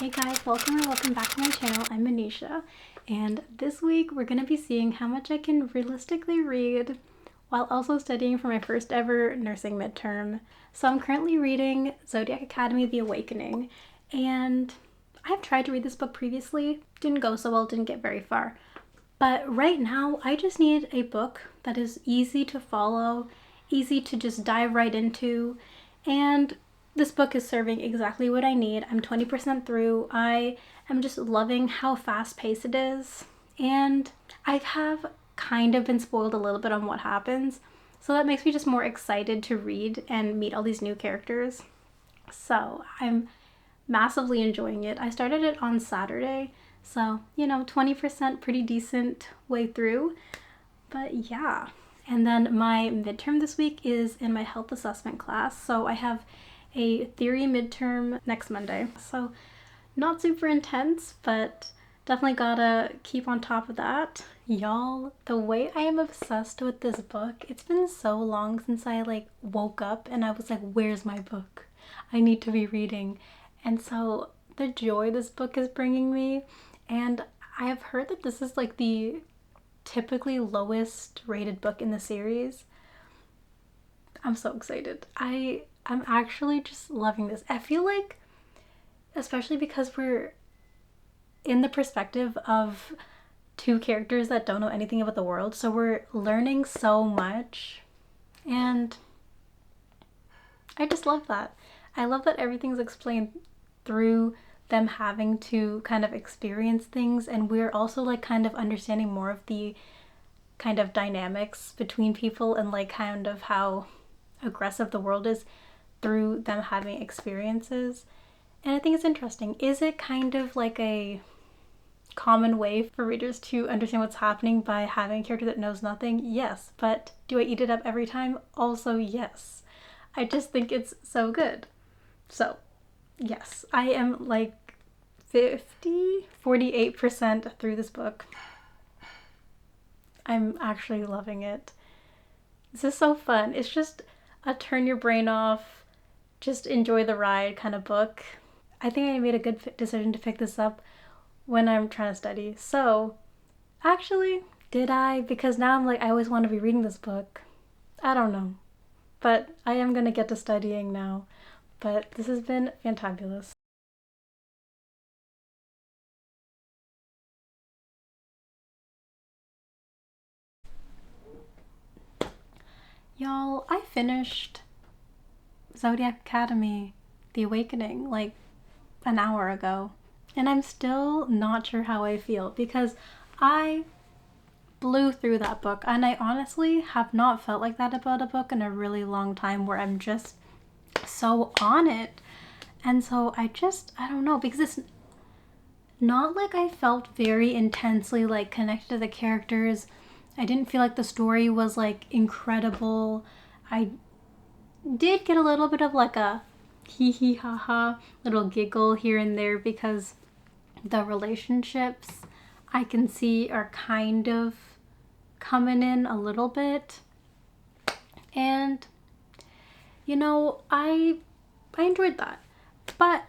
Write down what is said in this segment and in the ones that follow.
Hey guys, welcome or welcome back to my channel. I'm Manisha, and this week we're going to be seeing how much I can realistically read while also studying for my first ever nursing midterm. So I'm currently reading Zodiac Academy, The Awakening, and I've tried to read this book previously. Didn't go so well, didn't get very far. But right now, I just need a book that is easy to follow, easy to just dive right into, and this book is serving exactly what I need. I'm 20% through. I am just loving how fast-paced it is, and I have kind of been spoiled a little bit on what happens, so that makes me just more excited to read and meet all these new characters. So I'm massively enjoying it. I started it on Saturday, so 20% pretty decent way through. But yeah. And then my midterm this week is in my health assessment class, so I have a theory midterm next Monday. So not super intense, but definitely gotta keep on top of that. Y'all, the way I am obsessed with this book, it's been so long since I woke up and I was like, where's my book? I need to be reading. And so the joy this book is bringing me, and I have heard that this is like the typically lowest rated book in the series. I'm so excited. I'm actually just loving this. I feel like, especially because we're in the perspective of two characters that don't know anything about the world, so we're learning so much, and I just love that. I love that everything's explained through them having to kind of experience things, and we're also like kind of understanding more of the kind of dynamics between people and like kind of how aggressive the world is through them having experiences. And I think it's interesting. Is it kind of like a common way for readers to understand what's happening by having a character that knows nothing? Yes. But do I eat it up every time? Also yes. I just think it's so good. So yes, I am like 48% through this book. I'm actually loving it. This is so fun. It's just a turn your brain off, just enjoy the ride kind of book. I think I made a good decision to pick this up when I'm trying to study. So, actually, did I? Because now I'm like, I always want to be reading this book. I don't know. But I am going to get to studying now. But this has been fantabulous. Y'all, I finished Zodiac Academy, The Awakening, like an hour ago. And I'm still not sure how I feel because I blew through that book, and I honestly have not felt like that about a book in a really long time, where I'm just so on it. And so I don't know, because it's not like I felt very intensely like connected to the characters. I didn't feel like the story was like incredible. I did get a little bit of like a hee hee ha ha little giggle here and there because the relationships I can see are kind of coming in a little bit. And I enjoyed that. But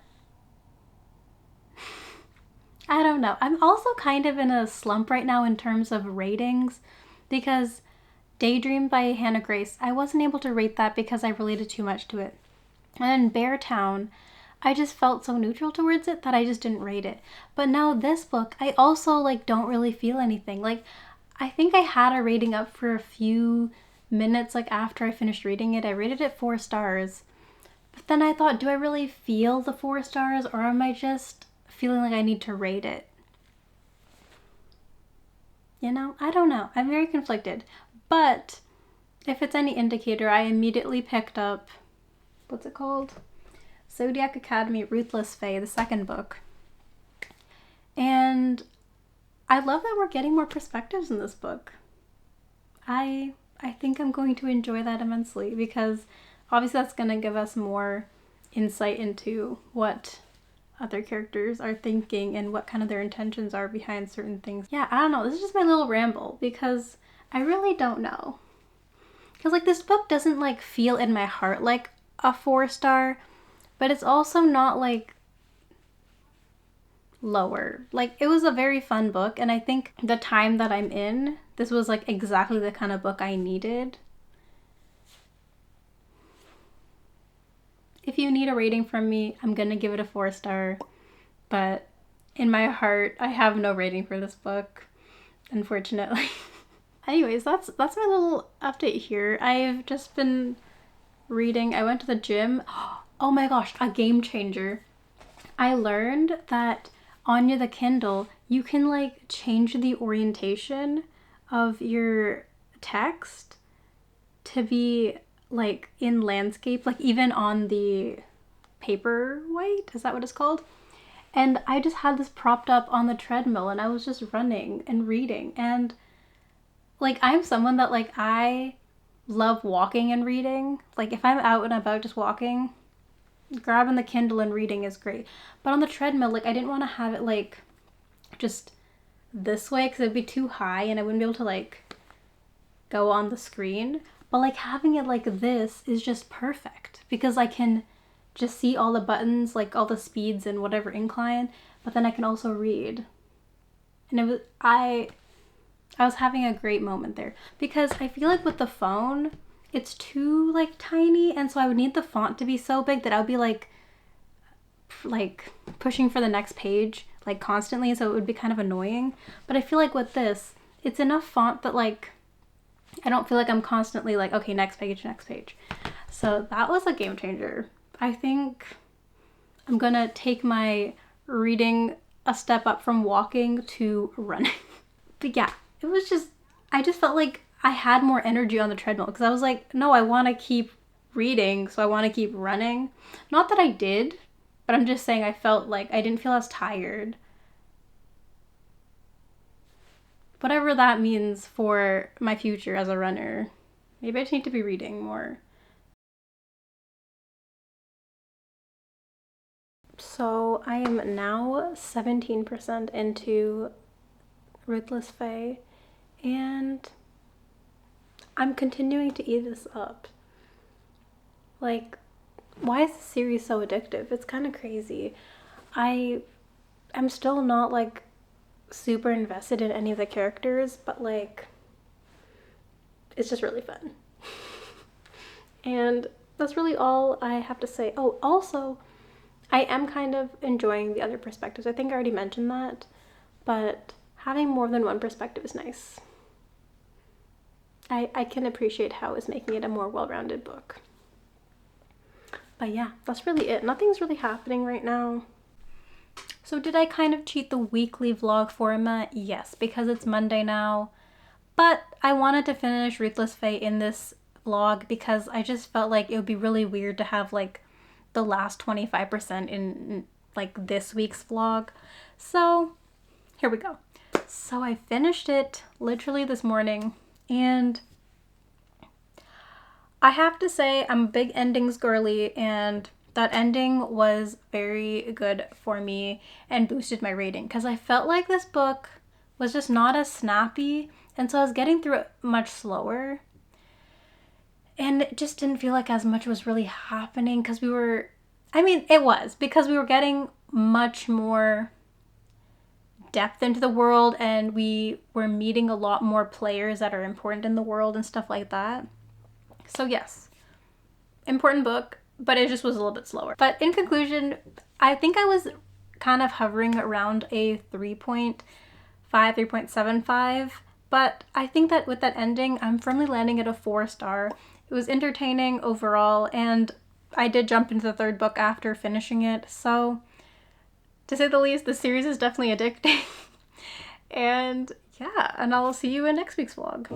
I don't know. I'm also kind of in a slump right now in terms of ratings, because Daydream by Hannah Grace, I wasn't able to rate that because I related too much to it. And in Beartown, I just felt so neutral towards it that I just didn't rate it. But now this book, I also like don't really feel anything. Like, I think I had a rating up for a few minutes like after I finished reading it. I rated it 4 stars. But then I thought, do I really feel the 4 stars, or am I just feeling like I need to rate it? I don't know. I'm very conflicted. But if it's any indicator, I immediately picked up, what's it called? Zodiac Academy, Ruthless Fae, the second book. And I love that we're getting more perspectives in this book. I think I'm going to enjoy that immensely, because obviously that's going to give us more insight into what other characters are thinking and what kind of their intentions are behind certain things. Yeah, I don't know. This is just my little ramble because I really don't know. Because like this book doesn't like feel in my heart like a 4 star, but it's also not like lower. Like, it was a very fun book, and I think the time that I'm in, this was like exactly the kind of book I needed. If you need a rating from me, I'm gonna give it a 4-star, but in my heart, I have no rating for this book, unfortunately. Anyways, that's my little update here. I've just been reading. I went to the gym. Oh my gosh, a game changer. I learned that on the Kindle, you can like change the orientation of your text to be like in landscape, like even on the paperwhite, is that what it's called? And I just had this propped up on the treadmill and I was just running and reading. And like, I'm someone that like, I love walking and reading. Like, if I'm out and about just walking, grabbing the Kindle and reading is great. But on the treadmill, like, I didn't want to have it like just this way because it'd be too high and I wouldn't be able to like go on the screen. But like having it like this is just perfect because I can just see all the buttons, like all the speeds and whatever incline, but then I can also read. And it was, I was having a great moment there because I feel like with the phone, it's too like tiny, and so I would need the font to be so big that I would be like pushing for the next page like constantly, so it would be kind of annoying. But I feel like with this, it's enough font that like I don't feel like I'm constantly like, okay, next page, next page. So that was a game changer. I think I'm gonna take my reading a step up from walking to running. But yeah, it was just, I just felt like I had more energy on the treadmill because I was like, no, I want to keep reading, so I want to keep running. Not that I did, but I'm just saying I felt like I didn't feel as tired. Whatever that means for my future as a runner. Maybe I just need to be reading more. So I am now 17% into Ruthless Fae, and I'm continuing to eat this up. Like, why is this series so addictive? It's kind of crazy. I'm still not like super invested in any of the characters, but like it's just really fun. And that's really all I have to say. Oh, also, I am kind of enjoying the other perspectives. I think I already mentioned that, but having more than one perspective is nice. I can appreciate how it's making it a more well-rounded book. But yeah, that's really it. Nothing's really happening right now. So did I kind of cheat the weekly vlog format? Yes, because it's Monday now. But I wanted to finish Ruthless Fae in this vlog because I just felt like it would be really weird to have like the last 25% in like this week's vlog. So here we go. So I finished it literally this morning, and I have to say I'm a big endings girly, and that ending was very good for me and boosted my rating because I felt like this book was just not as snappy, and so I was getting through it much slower. And it just didn't feel like as much was really happening because it was because we were getting much more depth into the world and we were meeting a lot more players that are important in the world and stuff like that. So yes, important book, but it just was a little bit slower. But in conclusion, I think I was kind of hovering around a 3.5, 3.75. But I think that with that ending, I'm firmly landing at a 4-star. It was entertaining overall, and I did jump into the third book after finishing it. So, to say the least, the series is definitely addicting. And yeah, and I'll see you in next week's vlog.